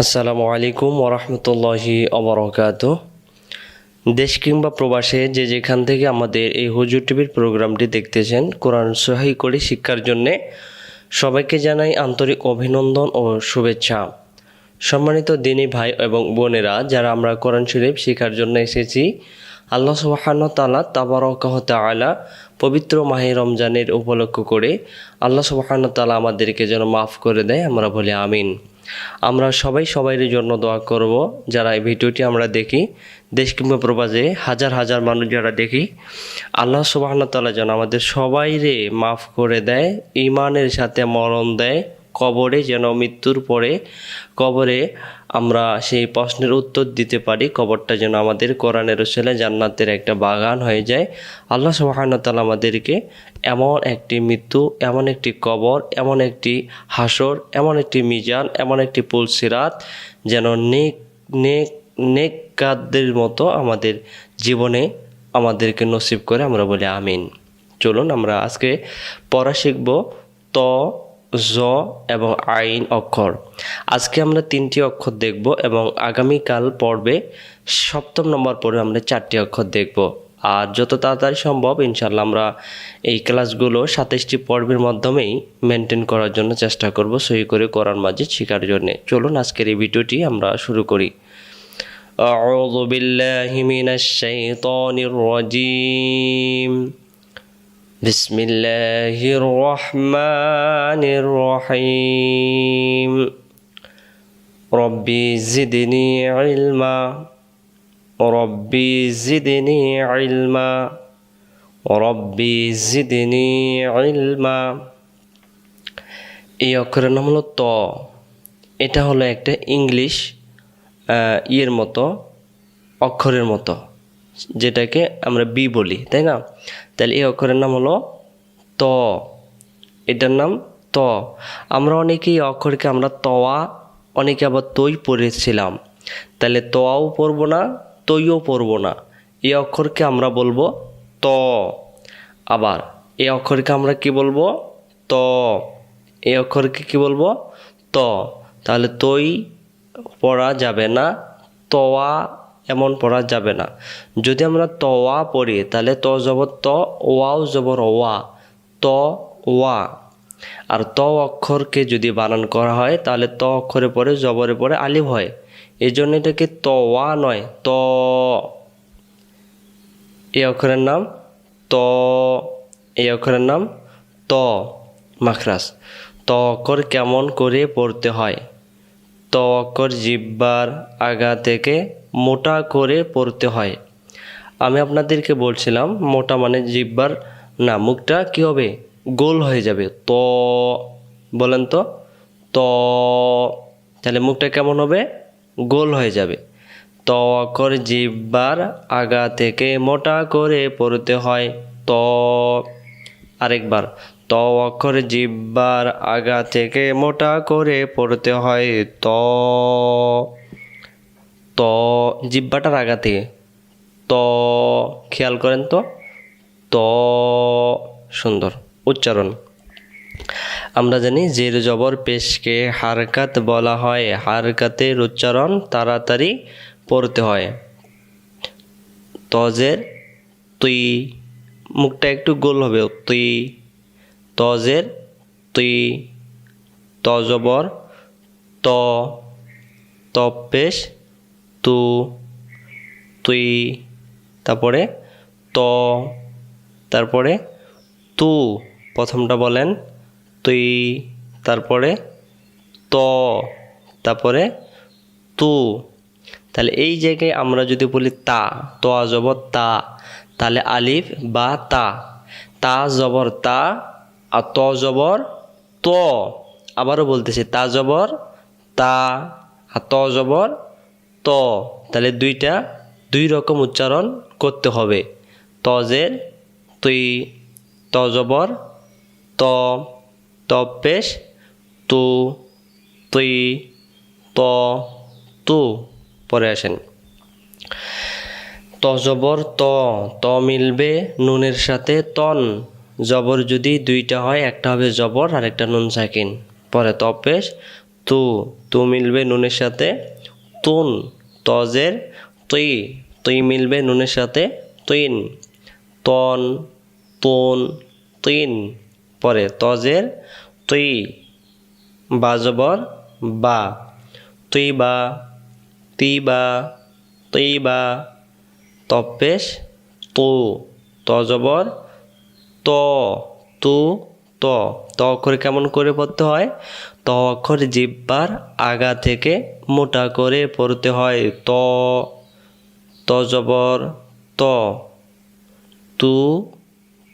আসসালামু আলাইকুম ওরহমতুল্লাহি ওবরাকাতুহ। দেশ কিংবা প্রবাসে যে যেখান থেকে আমাদের এই হুজুর টিভির প্রোগ্রামটি দেখতেছেন, কোরআন সহি করে শিক্ষার জন্যে সবাইকে জানাই আন্তরিক অভিনন্দন ও শুভেচ্ছা। সম্মানিত দিনী ভাই এবং বোনেরা, যারা আমরা কোরআন শরীফ শেখার জন্য এসেছি, আল্লাহ সুবহানাহু ওয়া তাআলা তাবারাকা ওয়া তাআলা পবিত্র মাহে রমজানের উপলক্ষ করে আল্লাহ সুবহানাহু ওয়া তাআলা আমাদেরকে যেন মাফ করে দেয়, আমরা বলি আমিন। আমরা সবাই সবাইয়ের জন্য দোয়া করব। যারা এই ভিডিওটি আমরা দেখি, দেশ কিংবা প্রবাসে হাজার হাজার মানুষ যারা দেখি, আল্লাহ সুবহানাহু ওয়া তাআলা যেন আমাদের সবাইরে মাফ করে দেয়, ঈমানের সাথে মরণ দেয়, কবরে যেন মৃত্যুর পরে কবরে আমরা সেই প্রশ্নের উত্তর দিতে পারি, কবরটা যেন আমাদের কোরআনের রসুলে জান্নাতের একটা বাগান হয়ে যায়। আল্লাহ সুবহানাহু ওয়া তাআলা আমাদেরকে এমন একটি মৃত্যু, এমন একটি কবর, এমন একটি হাসর, এমন একটি মিজান, এমন একটি পুলসিরাত যেন নেককারদের মতো আমাদের জীবনে আমাদেরকে নসিব করে, আমরা বলি আমিন। চলুন আমরা আজকে পড়া শিখব ত, জ এবং আইন অক্ষর। আজকে আমরা 3টি অক্ষর দেখব এবং আগামীকাল পর্বে 7ম নম্বর পর্বে আমরা 4টি অক্ষর দেখব। আর যত তাড়াতাড়ি সম্ভব ইনশাল্লাহ আমরা এই ক্লাসগুলো 27টি পর্বের মাধ্যমেই মেনটেন করার জন্য চেষ্টা করব, সহি করে কোরআন মাজিদ শেখার জন্য। চলুন আজকের এই ভিডিওটি আমরা শুরু করি। আউযু বিল্লাহি মিনাশ শাইতানির রাজীম। বিসমিল্লাহির রহমানির রহিম। রব্বি জিদনি ইলমা, রব্বি জিদনি ইলমা, রব্বি জিদনি ইলমা। এই অক্ষরের নাম হলো ত। এটা হলো একটা ইংলিশ ইয়ের মতো, অক্ষরের মতো, যেটাকে আমরা বি বলি, তাই না? তাহলে এই অক্ষরের নাম হলো ত। এটার নাম ত। আমরা অনেকেই অক্ষরকে আমরা তওয়া, অনেকে আবার তৈ পড়েছিলাম। তাহলে তোয়াও পড়ব না, তৈও পড়ব না। এই অক্ষরকে আমরা বলবো ত। আবার এই অক্ষরকে আমরা কি বলবো? ত। এই অক্ষরকে কি বলবো? ত। তাহলে তৈ পড়া যাবে না, তোয়া এমন পড়া যাবে না। যদি আমরা তোয়া পড়ি তাহলে ত জবর ত, ওয়াও জবর ওয়া, ত ওয়া। আর ত অক্ষরকে যদি বানান করা হয় তাহলে ত অক্ষরে পরে জবরে পরে আলিফ হয়, এই জন্য এটাকে তোয়া নয়, ত। এই অক্ষরের নাম ত। এই অক্ষরের নাম ত। মাখরাজ। ত অক্ষর কেমন করে পড়তে হয়? ত অক্ষর জিহ্বার আগা থেকে মোটা করে পড়তে হয়। আমি আপনাদেরকে বলছিলাম মোটা মানে জিহ্বার না, মুখটা কি হবে? গোল হয়ে যাবে। ত বলেন তো, ত। তাহলে মুখটা কেমন হবে? গোল হয়ে যাবে। ত অক্ষর জিহ্বার আগা থেকে মোটা করে পড়তে হয়, ত। আরেকবার, ত অক্ষর জিহ্বার আগা থেকে মোটা করে পড়তে হয়, ত। ত জিহ্বাটার আগা থেকে, ত। খেয়াল করেন তো, ত। সুন্দর উচ্চারণ। আমরা জানি জের জবর পেশকে হারকাত বলা হয়, হারকাতের উচ্চারণ তাড়াতাড়ি পড়তে হয়। তজের তুই, মুখটা একটু গোল হবে, তুই। তজের তুই, ত জবর ত, তপেশ তু, তুই। তারপরে ত, তারপরে তু। প্রথমটা বলেন তুই, তারপরে ত, তারপরে তু। তাহলে এই জায়গায় আমরা যদি বলি তা, ত জবর তা, তাহলে আলিফ বা তা, তা জবর তা আর ত জবর ত। আবারও বলতেছি, তা জবর তা আর ত জবর ত। তাহলে দুই রকম উচ্চারণ করতে হবে। তজের তুই, ত জবর ত, তপেশ তু, তুই, ত, তু। পরে আসেন, ত জবর ত, ত মিলবে নুনের সাথে তন। জবর যদি দুইটা হয়, একটা হবে জবর আর একটা নুন সাকিন। পরে তপেশ তু, তু মিলবে নুনের সাথে তুন। তজের তুই, তুই মিলবে নুনের সাথে তুইন। তন, তুন, তুইন। পরে তজের তুই, বা জবর বা, তুই বা, তুই বা, তুই বা। তপেশ তু, ত জবর ত, তু ত। ত অক্ষর কেমন করে পড়তে হয়? ত অক্ষর জিহ্বার আগা থেকে মোটা করে পড়তে হয়। ত, ত জবর ত, তু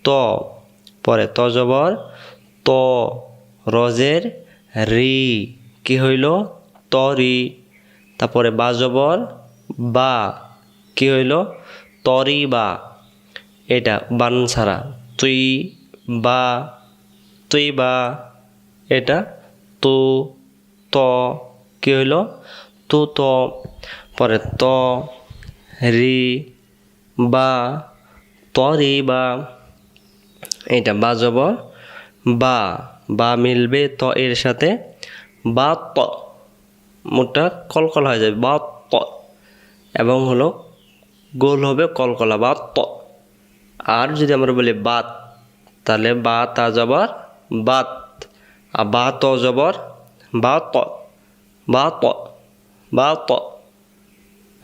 ত। পরে ত জবর ত, রজের রি, কি হইল? তরি। তারপরে বা জবর বা, কি হইল? তরি বা। এটা বানান ছাড়া। তুই বা, তুই বা। এটা তু ত, কি হইল? তু ত। পরে ত, রি, বা, তরি বা। এটা বা জবর বা, বা মিলবে ত এর সাথে বা ত, মুখটা কলকলা হয়ে যাবে বা ত, এবং হলো গোল হবে কলকলা বা ত। আর যদি আমরা বলি বাত, তাহলে বা তা জবর বাত, আর বা ত জবর বা ত, বা ত, বা ত।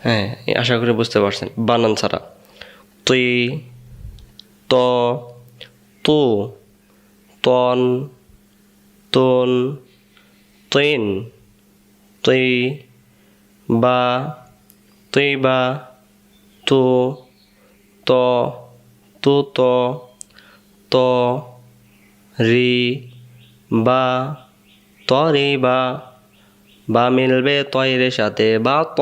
হ্যাঁ, আশা করি বুঝতে পারছেন বানান ছাড়া। তুই, ত, তু, তন, তুন, তুইন, তুই বা, তুই বা, তু, ত, তু ত, ত, রি, বা, তরি বা। বা মিলবে তয়ের সাথে বা ত।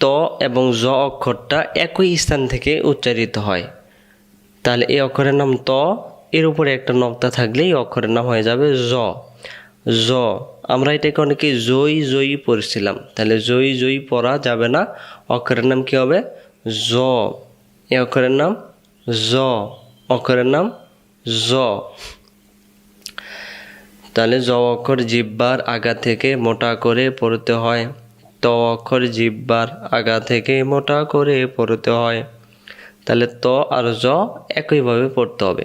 ত এবং জ অক্ষরটা একই স্থান থেকে উচ্চারিত হয়। তাহলে এই অক্ষরের নাম ত, এর উপরে একটা নক্তা থাকলে এই অক্ষরের নাম হয়ে যাবে জ। জ, আমরা এটাকে অনেকে জয়ী জয়ী পড়ছিলাম, তাহলে জয়ী জয়ী পড়া যাবে না। অক্ষরের নাম কি হবে? জ। এই অক্ষরের নাম জ, অক্ষরের নাম জ। তাহলে জ অক্ষর জিহ্বার আগা থেকে মোটা করে পড়তে হয়। ত অক্ষর জিহ্বার আগা থেকে মোটা করে পড়তে হয়। তাহলে ত আর জ একইভাবে পড়তে হবে।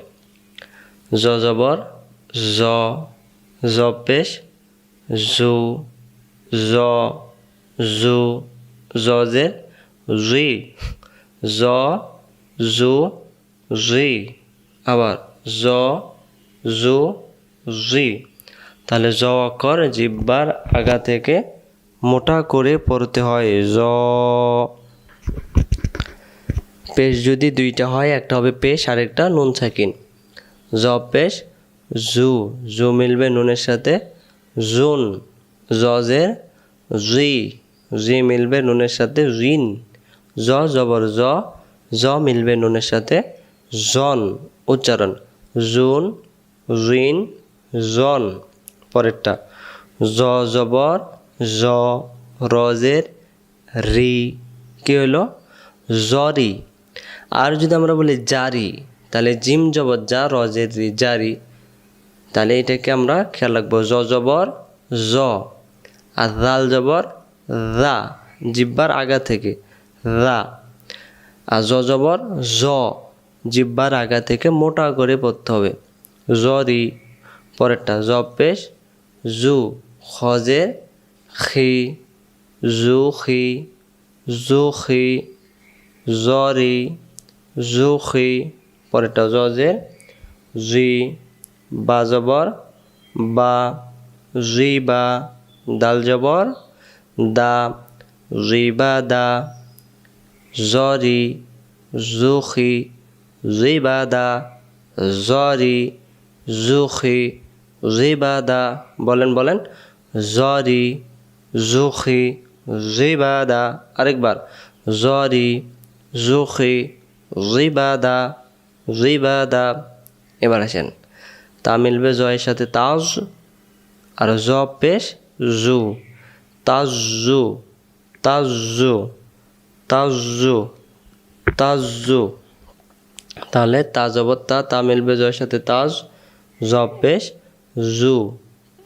জ জবর জ, জ পেশ জু, জ, জু, জের জি, জ, জু, জি। আবার জ, জু, জি। তাহলে জ অক্ষর জিহ্বার আগা থেকে মোটা করে পড়তে হয় জ। পেশ যদি দুইটা হয়, একটা হবে পেশ আর একটা নুন সাকিন। জ পেশ জু, জু মিলবে নুনের সাথে জুন। জের জি, জি মিলবে নুনের সাথে জিন। জ জবর জ, জ মিলবে নুনের সাথে জন। উচ্চারণ জুন, জিন, জন। পরেরটা জ জবর জ, রজের রি, কি হলো? জরি। আর যদি আমরা বলি জারি, তাহলে জিম জবর যা, রজের রি, জারি। তাহলে এটাকে আমরা খেয়াল রাখবো। জ জবর জ, আর রাল জবর রা, জিব্বার আগা থেকে রা। আর জ জবর জ, জিব্বার আগা থেকে মোটা করে পড়তে হবে জরি। পরেরটা জ পেশ জু, খজের খি, জু খি, জু খি, জরি, জুখি। পরেরটা জজের জি, বা জবর বা, জি বা। দাল জবর দা, জি বা দা। জরি, জুখি, জি বা দা, জরি, জুখি, জি বা দা। বলেন বলেন জরি, জুখি, জি বা দা। আরেকবার জরি, জুখি, জিবাদা, জিবাদা। এবার আসেন তা মিলবে জয়ের সাথে তাজ, আর জ পেশ জু, তাজু, তাজু, তাজু, তাজু। তাহলে তা জবর তা, তা মিলবে জয়ের সাথে তাজ, জ পেশ জু,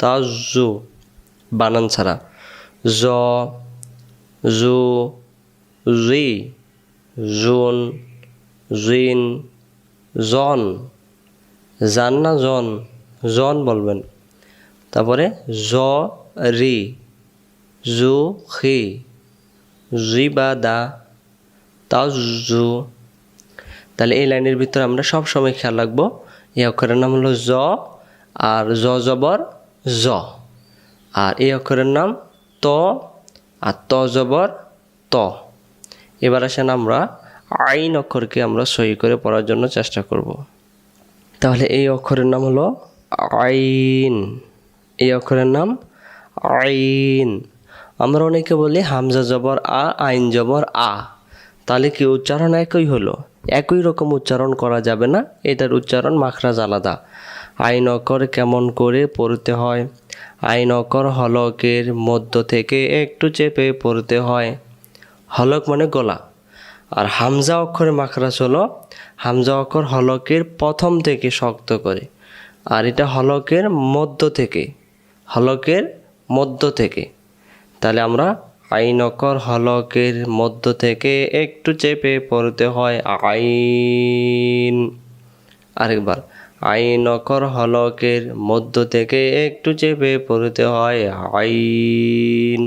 তাজু বানান ছাড়া। জ জু জি জুন জিন জন জান না জন জন বলবেন। তারপরে জ রি জু খি জিবাদা তাজু। তাহলে এই লাইনের ভিতরে আমরা সব সময় খেয়াল রাখবো এই অক্ষরের নাম হলো জ, আর জ জবর জ। আর এই অক্ষরের নাম ত, আর ত জবর ত। এবার আসেন আমরা আইন অক্ষরকে আমরা সহি করে পড়ার জন্য চেষ্টা করব। তাহলে এই অক্ষরের নাম হলো আইন। এই অক্ষরের নাম আইন। আমরা অনেকে বলি হামজা জবর আ, আইন জবর আ। তাহলে কি উচ্চারণ একই হলো? একই রকম উচ্চারণ করা যাবে না, এটার উচ্চারণ মাখরাজ আলাদা। আইন অক্ষর কেমন করে পড়তে হয়? আইন অক্ষর হলকের মধ্য থেকে একটু চেপে পড়তে হয়। হলক মানে গলা। আর হামজা অক্ষরের মাখরাজ হলো হামজা অক্ষর হলকের প্রথম থেকে শক্ত করে, আর এটা হলকের মধ্য থেকে, হলকের মধ্য থেকে। তাহলে আমরা আইন অক্ষর হলকের মধ্য থেকে একটু চেপে পড়তে হয় আইন। আরেকবার, আইন অক্ষর হলকের মধ্য থেকে একটু চেপে পড়তে হয় আইন।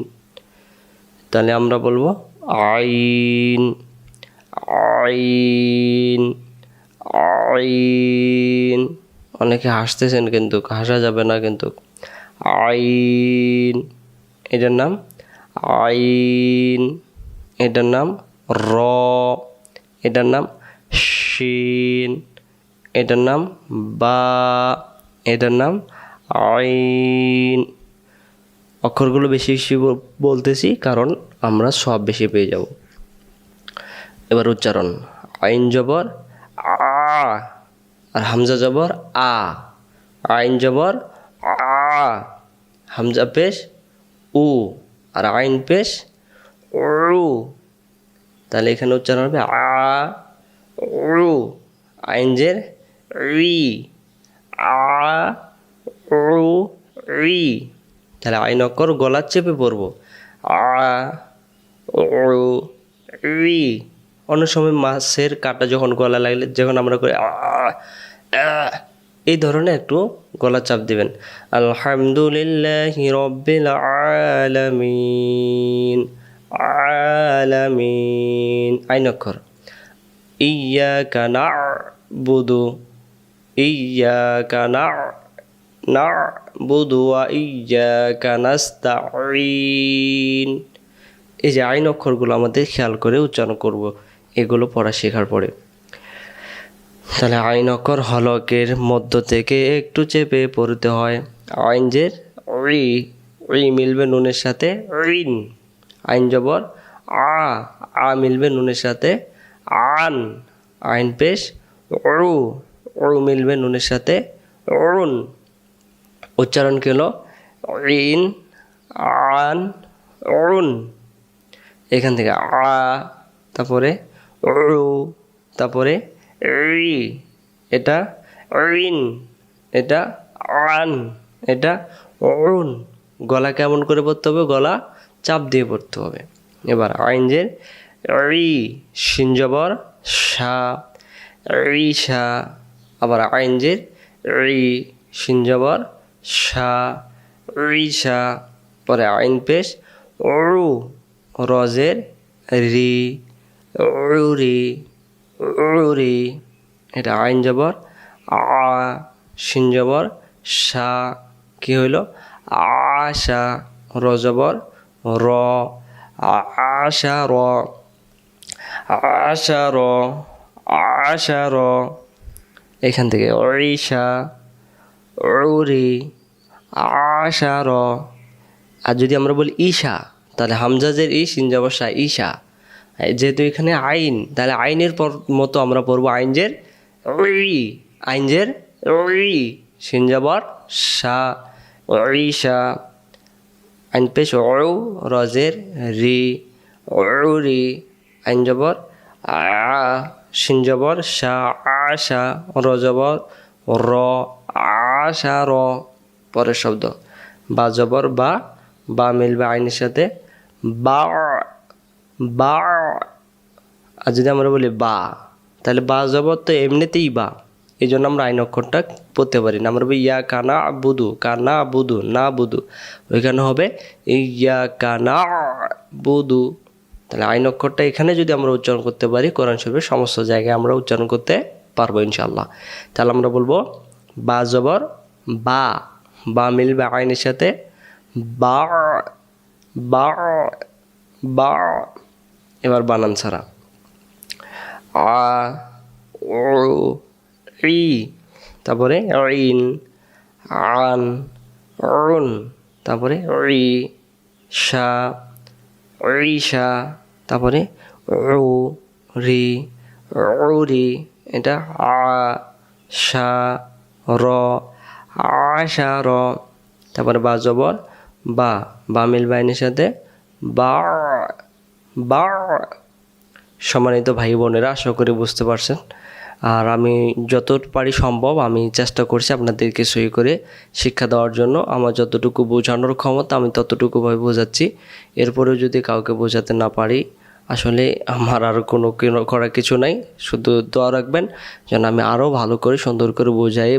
তাহলে আমরা বলবো আইন আইন আইন। অনেকে হাসতেছেন, কিন্তু হাসা যাবে না কিন্তু। আইন, এটার নাম আইন। এটার নাম র, এটার নাম শিন, এটার নাম বা, এটার নাম আইন। অক্ষরগুলো বেশি বেশি বলতেছি কারণ আমরা সব বেশি পেয়ে যাব। এবার উচ্চারণ, আইন জবর আ, আর হামজা জবর আ। আইন জবর আ, হামজা পেশ উ, আর আইন পেশ উ। তাহলে এখানে উচ্চারণ হবে আ উ। আইন জের রি, আ উ রি। তাহলে আইন অক্ষর গলা চেপে পড়বো আ উ রি। অনেক সময় মাছের কাটা যখন গলা লাগলে যখন আমরা করি এই ধরনের একটু গলা চাপ দিবেন। আলহামদুলিল্লাহি রাব্বিল আলামিন, আলামিন আইন অক্ষর। ইয়াকা না'বুদু, ইয়াকা না'বুদু ওয়া ইয়াকা নাস্তাঈন। এই যে আইন অক্ষরগুলো আমাদের খেয়াল করে উচ্চারণ করব এগুলো পড়া শেখার পরে। তাহলে আইন অক্ষর হলকের মধ্য থেকে একটু চেপে পড়তে হয়। আইন জের রি, রি মিলবে নুনের সাথে রিন। আইন জবর আ, আ মিলবে নুনের সাথে আন। আইন পেশ উ, উ মিলবে নুনের সাথে উন। উচ্চারণ হলো রিন আন উন। এখান থেকে আ, তারপরে উ, তারপরে রি, এটা রিন, এটা আন, এটা উন। গলা কেমন করে পড়তে হবে? গলা চাপ দিয়ে পড়তে হবে। এবার আইন জের রি, শিন জবর সা, রিসা। আবার আইন জের রি, শিন জবর সা, রিসা। পরে আইন পেশ উ, রজের রি, উরি, উরি। এটা আইন জবর আ, শিন জবর সা, কি হইল? আশা। র জবর র, আশা র, আশা র, আশা র। এখান থেকে রিসা, উরি, আশা র। আর যদি আমরা বলি ঈশা, তাহলে হামজাজের ই, শিন জবর সা, ঈশা। যেহেতু এখানে আইন, তাহলে আইনের মতো আমরা পড়বো আইন জের রি, আইন জের রি, শিন জবর সা, ঈশা। আইন পেশ উ, রজের রি, উরি। আইন জবর আ, শিন জবর সা, আশা। র জবর র, আশা র। পরের শব্দ বা জবর বা, বা মিলবে আইনের সাথে, বা বা। আর যদি আমরা বলি বা, তাহলে বা জবর তো এমনিতেই বা, এই জন্য আমরা আইন অক্ষরটা পড়তে পারি না। আমরা বলি ইয়া কানা বুধু, কানা বুধু, না বুধু, ওইখানে হবে ইয়া কানা বুধু। তাহলে আইন অক্ষরটা এখানে যদি আমরা উচ্চারণ করতে পারি, কোরআন শরীফের সমস্ত জায়গায় আমরা উচ্চারণ করতে পারবো ইনশাআল্লাহ। তাহলে আমরা বলবো বা জবর বা, বা মিলবে আইনের সাথে, বা বা বা। এবার বানান ছাড়া, আ ও ই, তারপরে ইন, আন, উন, তারপরে ই, শা, ঈশা, তারপরে উ, রি, উরি, এটা আ, শা, র, আশা, র। তারপরে বা জবর বা, বা মিল বাইনের সাথে, বা বা। সম্মানিত ভাই বোনেরা, আশা করি বুঝতে পারছেন। আর আমি যত পারি সম্ভব আমি চেষ্টা করছি আপনাদেরকে সই করে শিক্ষা দেওয়ার জন্য। আমার যতটুকু বোঝানোর ক্ষমতা আমি ততটুকুভাবে বোঝাচ্ছি। এরপরেও যদি কাউকে বোঝাতে না পারি, আসলে আমার আর কোনো করার কিছু নাই। শুধু দোয়া রাখবেন যেন আমি আরও ভালো করে সুন্দর করে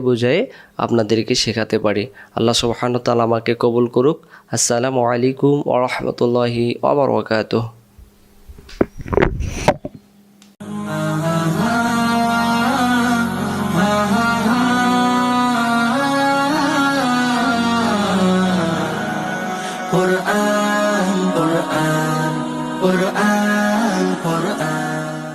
বুঝায়ে আপনাদেরকে শেখাতে পারি। আল্লাহ সুবহানাহু ওয়া তাআলা আমাকে কবুল করুক। আসসালামু আলাইকুম ওয়া রাহমাতুল্লাহি ওয়া বারাকাতুহু। Quran, Quran, Quran.